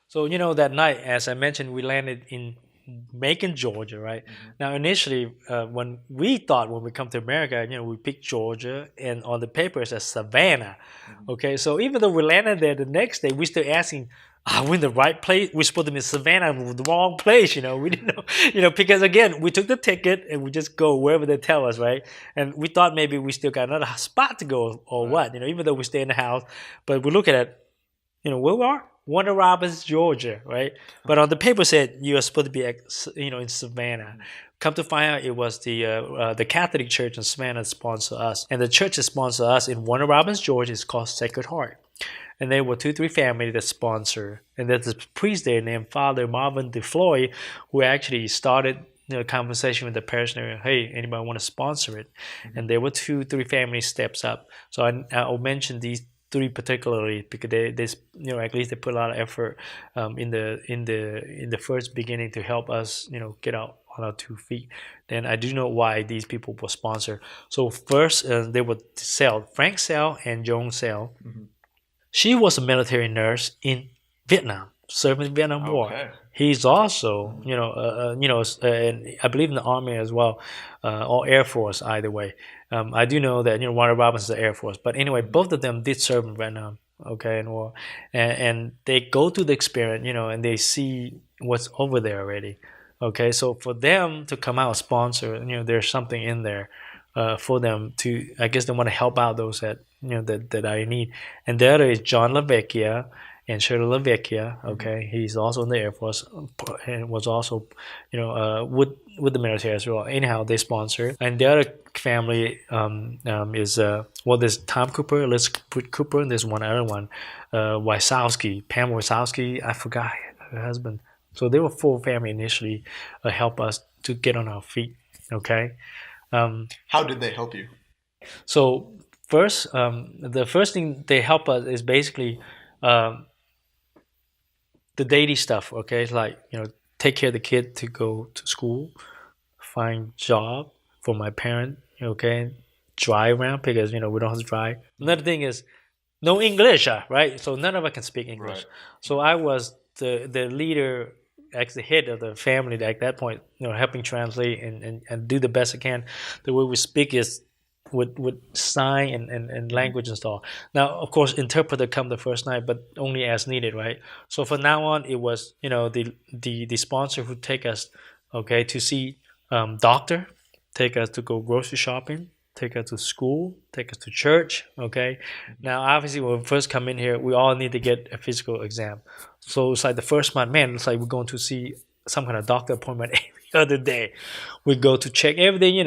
So that night, as I mentioned, we landed in Macon, Georgia, right? Now, initially, when we thought when we come to America, we picked Georgia, and on the paper it says Savannah. Okay, so even though we landed there the next day, we still asking, are we in the right place? We're supposed to be in Savannah, the wrong place, We didn't know, because again, we took the ticket and we just go wherever they tell us, right? And we thought maybe we still got another spot to go or what, even though we stay in the house. But we look at it, where we are? Warner Robins, Georgia, right? But on the paper said you are supposed to be, in Savannah. Come to find out, it was the Catholic Church in Savannah that sponsored us, and the church that sponsored us in Warner Robins, Georgia, is called Sacred Heart. And there were 2-3 families that sponsor, and there's a priest there named Father Marvin DeFloy, who actually started a conversation with the parishioner. Hey, anybody want to sponsor it? And there were 2-3 families steps up. So I'll mention these 3 particularly because they at least they put a lot of effort in the first beginning to help us get out on our 2 feet. Then I do know why these people were sponsored. So first they were Frank Sell and Joan Sell. She was a military nurse in Vietnam, serving in the Vietnam War. He's also I believe in the Army as well, or Air Force, either way. I do know that Warner Robins is the Air Force, but anyway, both of them did serve in Vietnam, in war, and they go through the experience, and they see what's over there already, So for them to come out sponsor, there's something in there for them to. I guess they want to help out those that that I need. And the other is John LaVecchia and Shirley LaVecchia. He's also in the Air Force and was also, with the military as well. Anyhow, they sponsor. And the other family is there's Tom Cooper, Elizabeth Cooper, and there's one other one, Wysowski, Pam Wysowski. I forgot her husband. So they were 4 family initially, help us to get on our feet. How did they help you? So first, the first thing they help us is basically the daily stuff. It's like take care of the kid to go to school, find job for my parent. Drive around because we don't have to drive. Another thing is no English, right? So none of us can speak English. Right. So I was the leader, actually the head of the family at that point. Helping translate and do the best I can. The way we speak is with sign and language and stuff. Now, of course, interpreter come the first night, but only as needed, right? So from now on, it was the sponsor who take us, to see doctor, take us to go grocery shopping, take us to school, take us to church. Now obviously when we first come in here, we all need to get a physical exam. So it's like the first month, man, it's like we're going to see some kind of doctor appointment every other day. We go to check everything,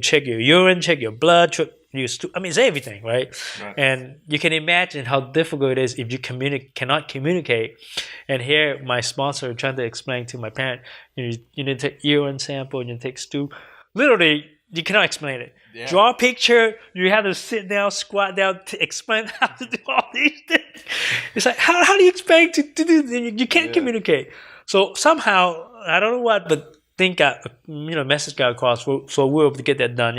check your urine, check your blood, it's everything, right? And you can imagine how difficult it is if you cannot communicate. And here my sponsor trying to explain to my parent, you need to take urine sample, you need to take stool. Literally, you cannot explain it. Yeah. Draw a picture, you have to sit down, squat down to explain how to do all these things. It's like, how do you expect to do this? You can't communicate. So somehow, I don't know what, but message got across, so we were able to get that done,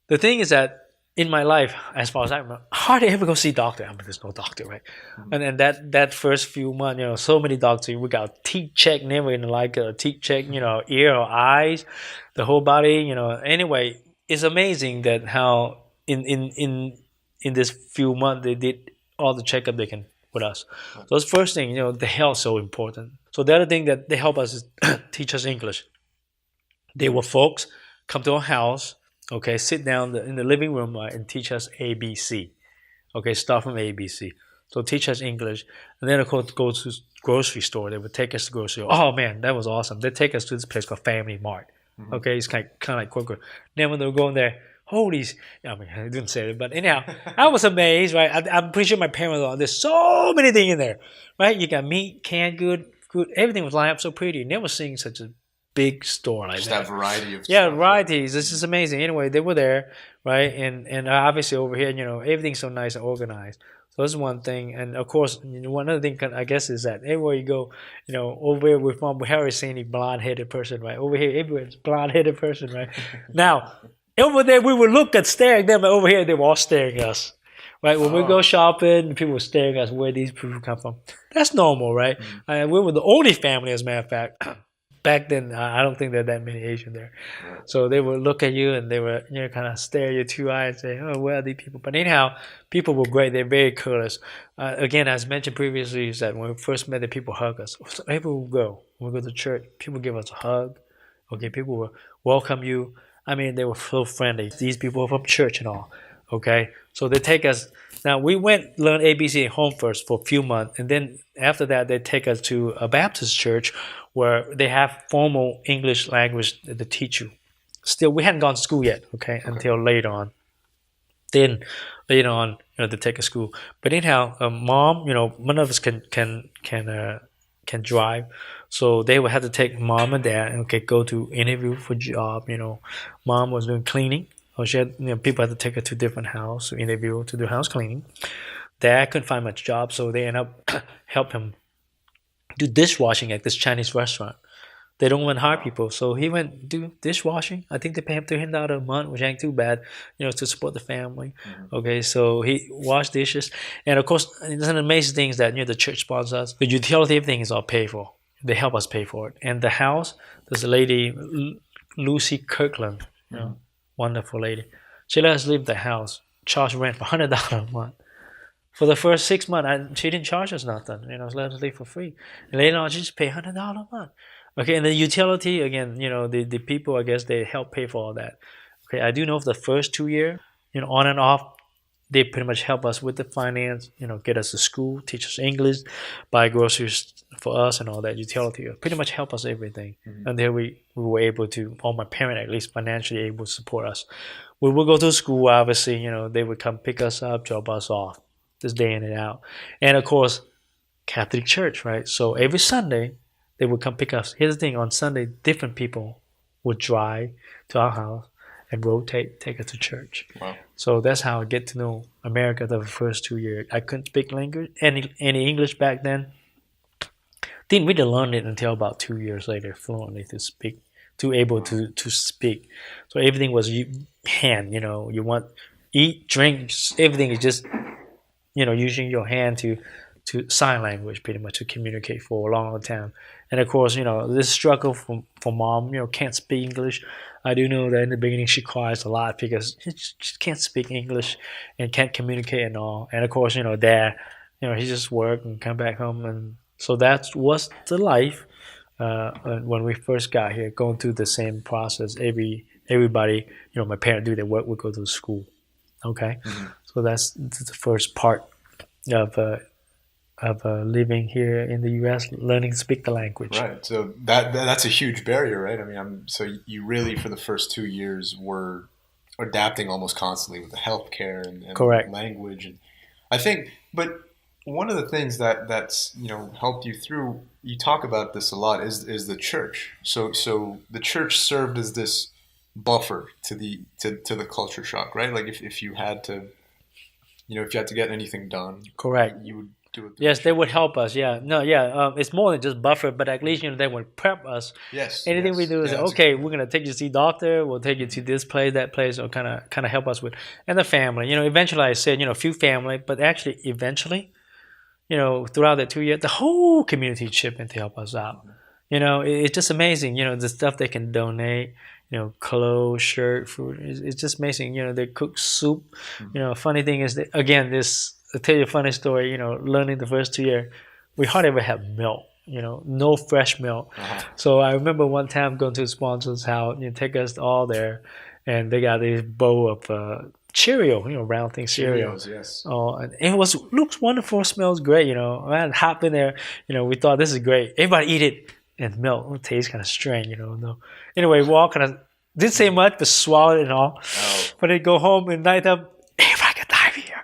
The thing is that in my life, as far as I remember, I hardly ever go see a doctor. There's no doctor, right? And that first few months, so many doctors. We got teeth check, never even like a teeth check, ear or eyes, the whole body, Anyway, it's amazing that how in this few months they did all the checkup they can with us. So that's the first thing, the health is so important. So the other thing that they help us is teach us English. They were folks come to our house, sit down in the living room and teach us ABC. Start from ABC. So teach us English. And then, of course, go to grocery store. They would take us to grocery store. Oh, man, that was awesome. They take us to this place called Family Mart. It's kind of like Kroger. Then when they were going there, I didn't say it, but anyhow, I was amazed, right? I'm pretty sure my parents were, there's so many things in there, right? You got meat, canned good, everything was lined up so pretty. Never seen such a big store like just that. Just that variety of stuff. Varieties. This is amazing. Anyway, they were there, right? And obviously over here, everything's so nice and organized. So that's one thing. And of course, one other thing, I guess, is that everywhere you go, over here we haven't seen any blonde-headed person, right? Over here, everywhere's blonde-headed person, right? Now, over there, we would look at staring them, and over here, they were all staring at us, right? When we go shopping, people were staring at us where these people come from. That's normal, right? We were the only family, as a matter of fact. Back then, I don't think there are that many Asian there. Right. So they would look at you and they would, kind of stare your two eyes and say, "Oh, where are these people?" But anyhow, people were great. They're very courteous. Again, as mentioned previously, is that when we first met, the people hug us. So people will go. When we go to church, people give us a hug. Okay, people will welcome you. I mean, they were so friendly. These people are from church and all. Okay, so they take us. Now we went learn ABC at home first for a few months, and then after that, they take us to a Baptist church where they have formal English language to teach you. Still, we hadn't gone to school yet. Okay, until later on. Then later on, they take us to school. But anyhow, mom, none of us can drive. So they would have to take mom and dad and go to interview for job. Mom was doing cleaning. Or she had, people had to take her to different house to interview to do house cleaning. Dad couldn't find much job, so they end up help him do dishwashing at this Chinese restaurant. They don't want to hire people, so he went do dishwashing. I think they pay him $300 a month, which ain't too bad, to support the family. Okay, so he washed dishes, and of course, it's an amazing thing is that the church sponsors us. The utility, everything is all paid for. They help us pay for it. And the house, there's a lady, Lucy Kirkland, wonderful lady. She let us leave the house, charge rent for $100 a month. For the first 6 months, she didn't charge us nothing. She let us leave for free. And later on, she just paid $100 a month. Okay, and the utility, again, the people, I guess, they help pay for all that. Okay, I do know for the first 2 years, on and off, they pretty much help us with the finance, get us to school, teach us English, buy groceries for us and all that utility. Pretty much help us everything. And then we were able to, or my parent at least financially able to support us. We would go to school, obviously, they would come pick us up, drop us off, this day in and out. And of course, Catholic Church, right? So every Sunday, they would come pick us. Here's the thing, on Sunday, different people would drive to our house and rotate, take us to church. Wow. So that's how I get to know America the first 2 years. I couldn't speak language, any English back then. Didn't really learn it until about 2 years later, fluently to speak, to speak. So everything was hand, you want, eat, drink, everything is just, using your hand to sign language pretty much to communicate for a long time. And of course, this struggle for mom, can't speak English. I do know that in the beginning she cries a lot because she can't speak English and can't communicate and all. And of course, dad, he just work and come back home. And so that was the life when we first got here, going through the same process. Everybody, my parents do their work, we go to school. Okay, so that's the first part of living here in the U.S., learning to speak the language. Right. So that's a huge barrier, right? I mean, so you really for the first 2 years were adapting almost constantly with the healthcare and language, and I think. But one of the things that's helped you through, you talk about this a lot, is the church. So the church served as this buffer to the culture shock, right? Like if you had to, if you had to get anything done, you would. Yes, they would help us. Yeah, no, yeah. It's more than just buffer, but at least they would prep us. Yes. Anything we do is okay. We're gonna take you to see doctor. We'll take you to this place, that place, or kind of help us with, and the family. Eventually I said few family, but actually eventually, throughout that 2 years, the whole community chipped in to help us out. It's just amazing. The stuff they can donate. Clothes, shirt, food. It's just amazing. They cook soup. Funny thing is that again this. I'll tell you a funny story, learning the first 2 years, we hardly ever had milk, no fresh milk. So I remember one time going to a sponsor's house, take us all there, and they got this bowl of Cheerio, round thing cereal. Cheerios, yes. Oh, and it looks wonderful, smells great, I had hop in there, we thought this is great. Everybody eat it, and milk it tastes kind of strange, No. Anyway, we all kind of didn't say much, but swallowed it and all. Oh. But they go home and night up, everybody got diarrhea.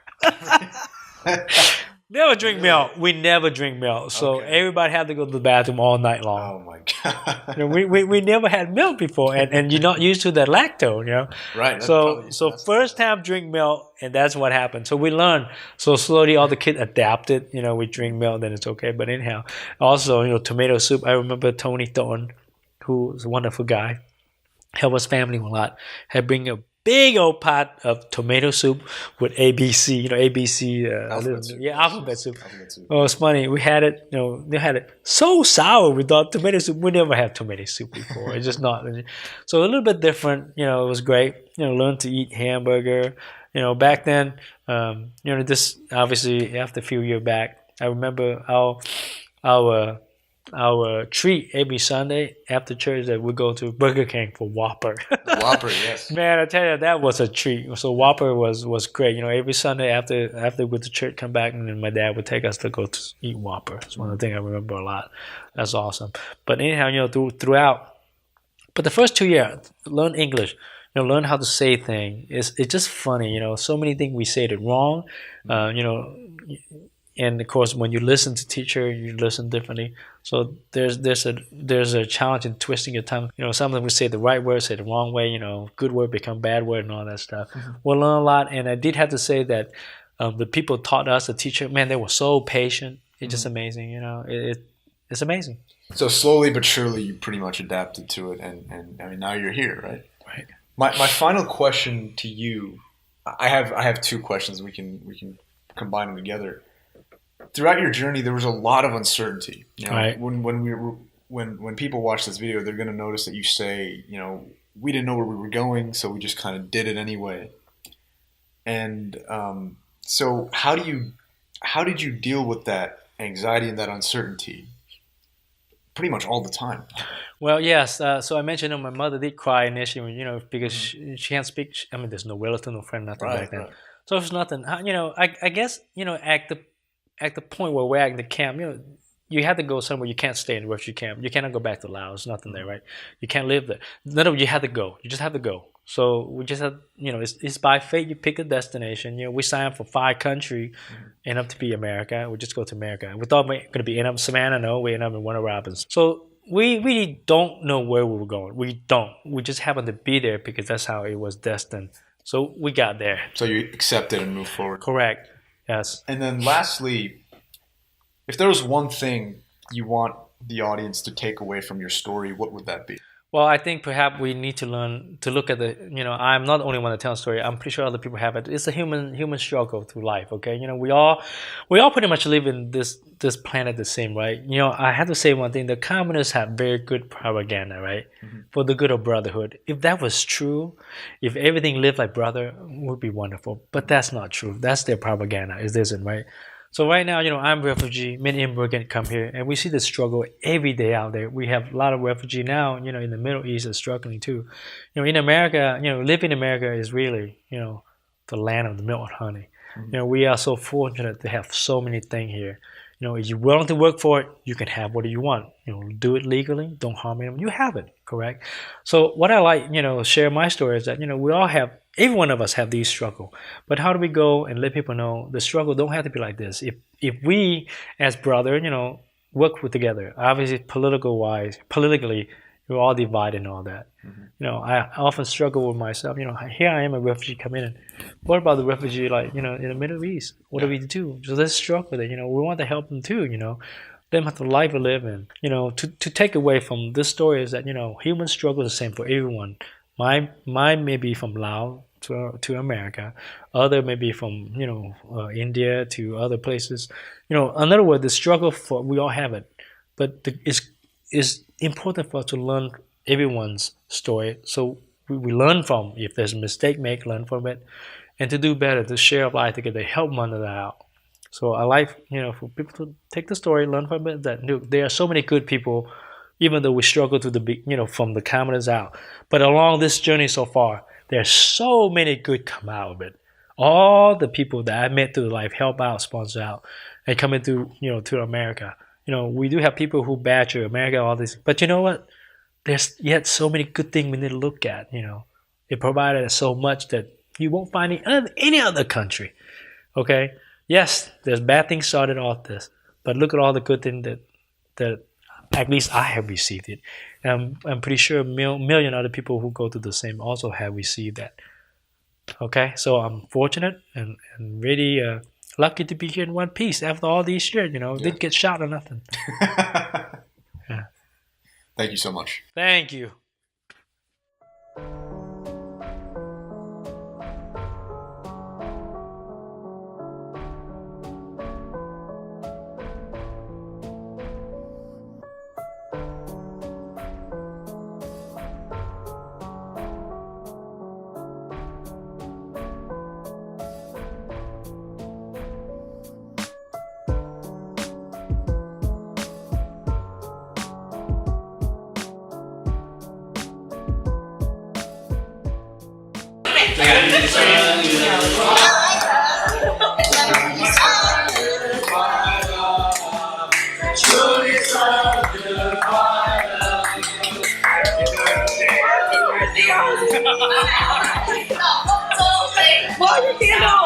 Never drink milk. We never drink milk. So everybody had to go to the bathroom all night long. Oh my God. We never had milk before, and you're not used to the lactose, Right. So first time drink milk, and that's what happened. So we learned. So slowly all the kids adapted. We drink milk, then it's okay. But anyhow, also tomato soup. I remember Tony Thornton, who was a wonderful guy, helped us family a lot. Had bring a big old pot of tomato soup with ABC, ABC, alphabet soup. Alphabet soup. Oh, it's funny. We had it, they had it so sour. We thought tomato soup. We never had tomato soup before. It's just not. So a little bit different. It was great. Learn to eat hamburger. Back then, this obviously after a few years back, I remember our treat every Sunday after church that we go to Burger King for Whopper. Whopper, yes. Man, I tell you, that was a treat. So Whopper was great. Every Sunday after we go to church, come back, and then my dad would take us to go to eat Whopper. It's one of the things I remember a lot. That's awesome. But anyhow, throughout. But the first 2 years, learn English. Learn how to say things. It's just funny. So many things we say it wrong. And of course, when you listen to teacher, you listen differently. So there's a challenge in twisting your tongue. Sometimes we say the right word, say the wrong way. Good word become bad word and all that stuff. Mm-hmm. We'll learn a lot. And I did have to say that the people taught us, the teacher, man, they were so patient. It's just amazing. It's amazing. So slowly but surely, you pretty much adapted to it, and I mean now you're here, right? Right. My final question to you, I have two questions. We can combine them together. Throughout your journey, there was a lot of uncertainty. Right. When people watch this video, they're going to notice that you say, we didn't know where we were going, so we just kind of did it anyway. And so, how did you deal with that anxiety and that uncertainty? Pretty much all the time. Well, yes. So I mentioned my mother did cry initially, because she can't speak. I mean, there's no relative, no friend, nothing back then. Right. So it's nothing. I guess at the point where we're at in the camp, you have to go somewhere. You can't stay in the refugee camp. You cannot go back to Laos. There's nothing there, right? You can't live there. No, you have to go. You just have to go. So we just have, it's by fate. You pick a destination. We signed up for 5 countries, end up to be America. We just go to America. We thought we were going to be end up in Savannah. No, we end up in Warner Robins. So we really don't know where we were going. We don't. We just happened to be there because that's how it was destined. So we got there. So you accepted and moved forward. Correct. Yes. And then lastly, if there was one thing you want the audience to take away from your story, what would that be? Well, I think perhaps we need to learn to look at I'm not the only one to tell a story. I'm pretty sure other people have it. It's a human struggle through life, okay? We all pretty much live in this planet the same, right? I have to say one thing. The communists have very good propaganda, right? Mm-hmm. For the good of brotherhood. If that was true, if everything lived like brother, it would be wonderful. But that's not true. That's their propaganda. It isn't, right? So right now, I'm a refugee. Many immigrants come here, and we see the struggle every day out there. We have a lot of refugees now, in the Middle East are struggling too. In America, living in America is really, the land of the milk and honey. Mm-hmm. We are so fortunate to have so many things here. If you're willing to work for it, you can have what you want. Do it legally, don't harm anyone. You have it, correct? So what I like, share my story is that, we all have, every one of us have these struggles. But how do we go and let people know the struggle don't have to be like this? If we, as brothers, work together, obviously politically, we're all divided and all that. Mm-hmm. I often struggle with myself. Here I am, a refugee coming in. What about the refugee, in the Middle East? What do we do? So let's struggle with it. We want to help them too. Them have the life to live in. To take away from this story is that human struggle is the same for everyone. Mine may be from Laos to America. Other may be from India to other places. In other words, the struggle for we all have it, but it's important for us to learn everyone's story. So we learn from, if there's a mistake made, learn from it, and to do better, to share life together, help one another out. So I like, for people to take the story, learn from it, that there are so many good people, even though we struggle to from the commoners out. But along this journey so far, there are so many good come out of it. All the people that I met through life help out, sponsor out, and come into, to America. We do have people who badger America, all this. But you know what? There's yet so many good things we need to look at, It provided us so much that you won't find in any other country, okay? Yes, there's bad things started off this, but look at all the good things that at least I have received it. And I'm pretty sure a million other people who go through the same also have received that. Okay, so I'm fortunate and really lucky to be here in one piece after all these years. Didn't get shot or nothing. Yeah. Thank you so much. Thank you. 我的天哦！